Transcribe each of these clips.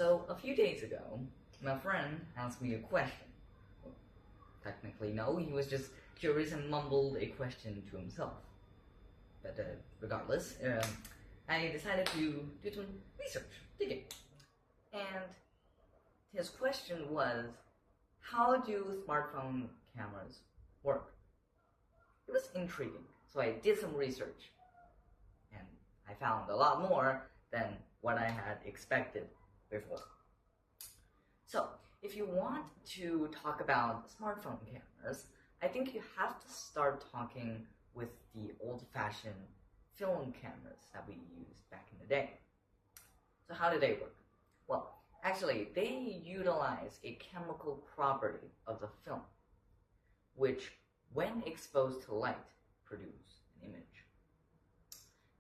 So a few days ago, my friend asked me a question. Well, technically, no, he was just curious and mumbled a question to himself. But regardless, I decided to do some research, digging. And his question was, how do smartphone cameras work? It was intriguing, so I did some research. And I found a lot more than what I had expected before. So, if you want to talk about smartphone cameras, I think you have to start talking with the old-fashioned film cameras that we used back in the day. So how do they work? Well, actually, they utilize a chemical property of the film, which, when exposed to light, produce an image.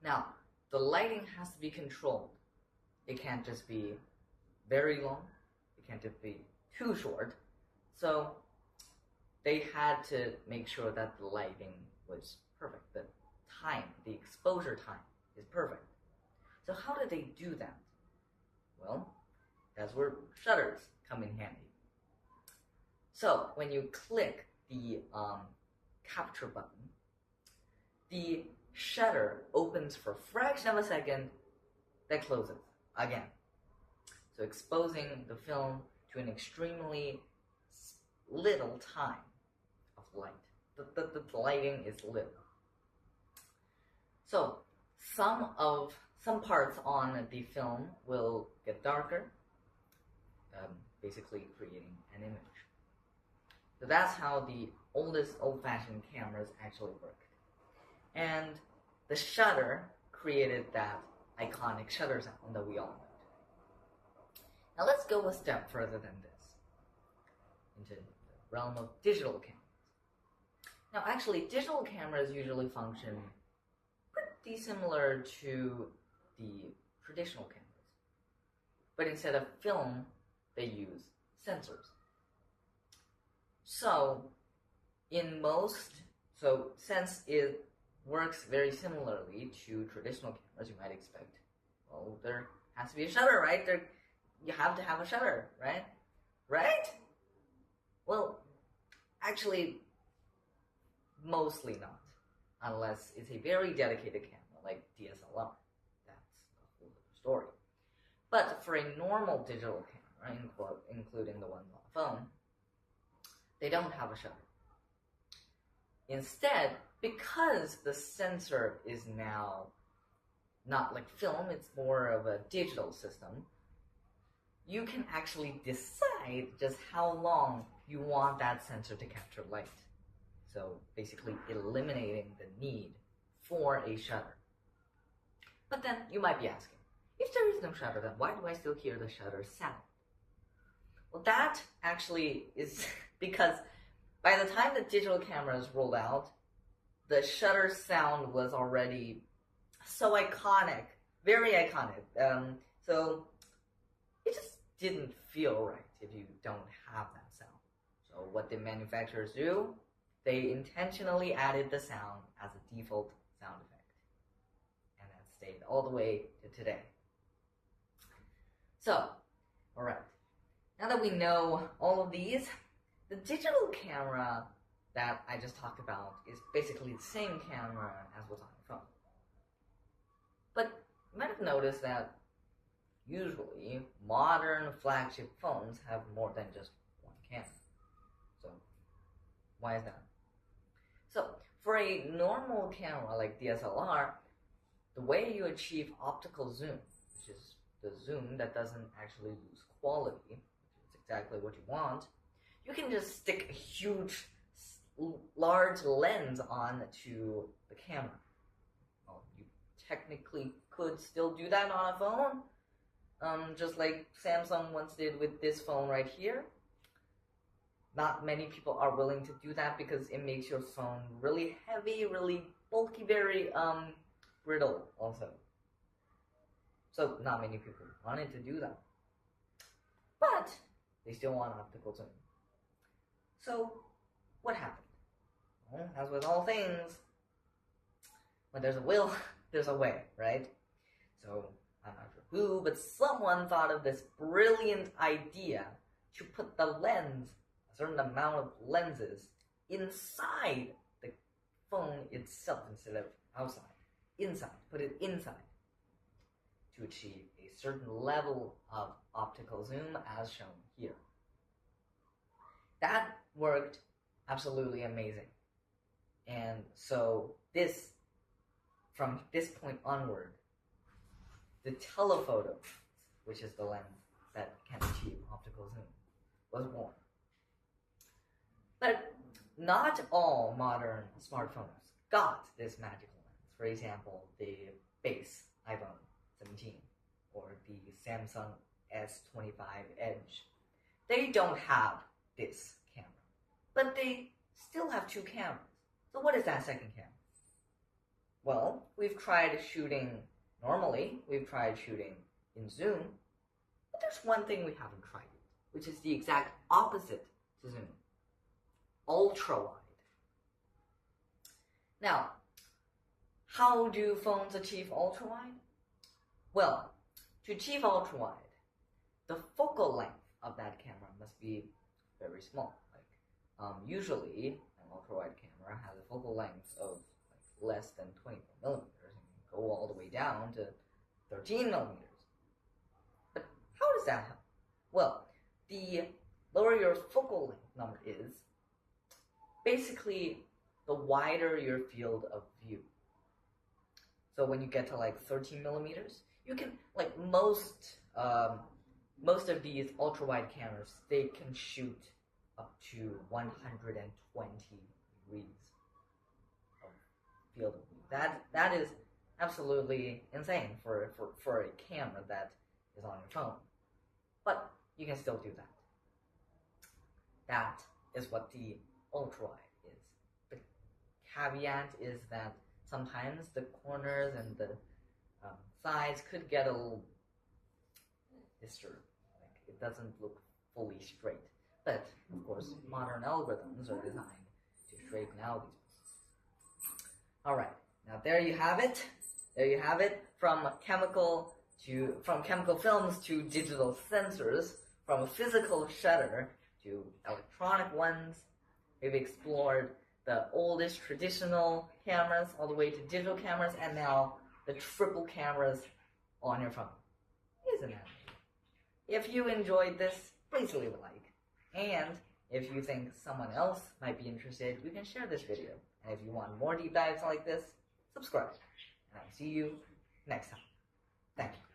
Now, the lighting has to be controlled. It can't just be very long. It can't just be too short. So they had to make sure that the lighting was perfect. The time, the exposure time is perfect. So how do they do that? Well, that's where shutters come in handy. So when you click the capture button, the shutter opens for a fraction of a second, then closes again. So exposing the film to an extremely little time of light. The lighting is little. So some parts on the film will get darker, basically creating an image. So that's how the old-fashioned cameras actually worked. And the shutter created that iconic shutter sound that we all know. Now let's go a step further than this, into the realm of digital cameras. Now actually, digital cameras usually function pretty similar to the traditional cameras. But instead of film, they use sensors. So since it works very similarly to traditional cameras, you might expect, well, there has to be a shutter, right? You have to have a shutter, right? Right? Well, actually, mostly not, unless it's a very dedicated camera like DSLR. That's a whole other story. But for a normal digital camera, including the ones on the phone, they don't have a shutter. Instead, because the sensor is now not like film, it's more of a digital system, you can actually decide just how long you want that sensor to capture light. So basically eliminating the need for a shutter. But then you might be asking, if there is no shutter, then why do I still hear the shutter sound? Well, that actually is because by the time the digital cameras rolled out, the shutter sound was already so iconic, very iconic. So it just didn't feel right if you don't have that sound. So what did manufacturers do? They intentionally added the sound as a default sound effect. And that stayed all the way to today. So, alright. Now that we know all of these, the digital camera that I just talked about is basically the same camera as what's on your phone. But you might have noticed that usually modern flagship phones have more than just one camera. So, why is that? So, for a normal camera like DSLR, the way you achieve optical zoom, which is the zoom that doesn't actually lose quality, which is exactly what you want, you can just stick a huge, large lens on to the camera. Well, you technically could still do that on a phone, just like Samsung once did with this phone right here. Not many people are willing to do that because it makes your phone really heavy, really bulky, very brittle also. So not many people wanted to do that. But they still want optical zoom. So what happened? Well, as with all things, when there's a will, there's a way, right? So I'm not sure who but someone thought of this brilliant idea to put the lens, a certain amount of lenses, inside the phone itself instead of outside. Inside. Put it inside to achieve a certain level of optical zoom as shown here. That worked absolutely amazing. And so from this point onward, the telephoto, which is the lens that can achieve optical zoom, was born. But not all modern smartphones got this magical lens. For example, the base iPhone 17 or the Samsung S25 Edge. They don't have this camera, but they still have two cameras. So what is that second camera? Well, we've tried shooting normally, we've tried shooting in zoom, but there's one thing we haven't tried yet, which is the exact opposite to zoom. Ultra-wide. Now, how do phones achieve ultra-wide? Well, to achieve ultra-wide, the focal length of that camera must be very small. Usually, an ultra-wide camera has a focal length of less than 24 millimeters and can go all the way down to 13 millimeters. But how does that help? Well, the lower your focal length number is, basically the wider your field of view. So when you get to 13 millimeters, you can, most of these ultra-wide cameras, they can shoot up to 120 degrees of field of view. That is absolutely insane for a camera that is on your phone. But you can still do that. That is what the ultra-wide is. The caveat is that sometimes the corners and the sides could get a little disturbed. It doesn't look fully straight. But, of course, modern algorithms are designed to straighten out these points. Alright, now there you have it. There you have it. From chemical films to digital sensors, from a physical shutter to electronic ones. We've explored the oldest traditional cameras all the way to digital cameras, and now the triple cameras on your phone. Isn't that amazing? If you enjoyed this, please leave a like. And if you think someone else might be interested, you can share this video. And if you want more deep dives like this, subscribe. And I'll see you next time. Thank you.